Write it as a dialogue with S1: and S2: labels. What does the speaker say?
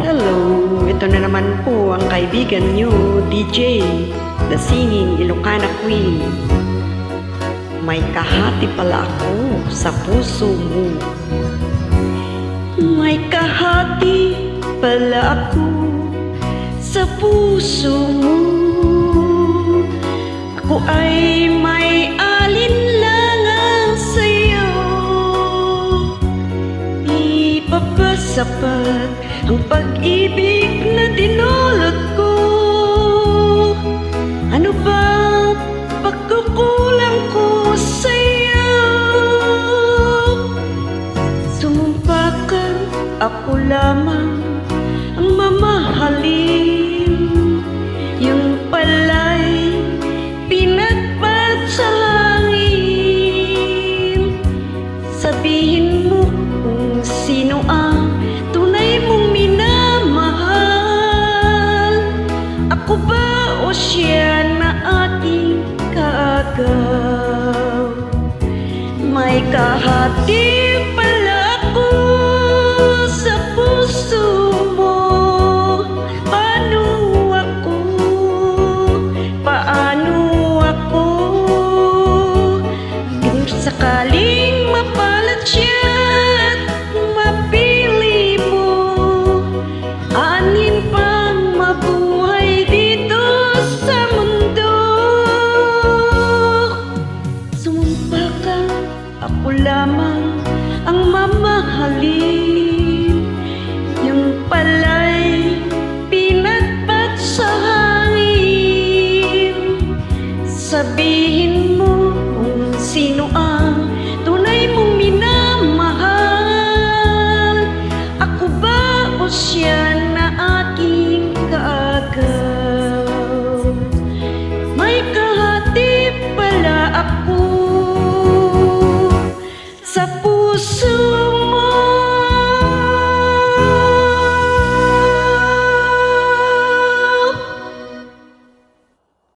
S1: Hello, ito na naman po ang kaibigan nyo, DJ, the singing Ilocana Queen. May kahati pala ako sa puso mo. May kahati pala ako sa puso mo. Ako ay may alinlangan sa'yo. Di pa ba sapat ang pag-ibig na dinulot ko? Ano ba pagkukulang ko sa'yo? Sumumpa ka, ako lamang ang mamahalin. Yung pala'y pinagpat sa langit. Sabihin mo kung sino ang tunay mong minamahal. Ako ba o siya na aking kaagaw? May kahati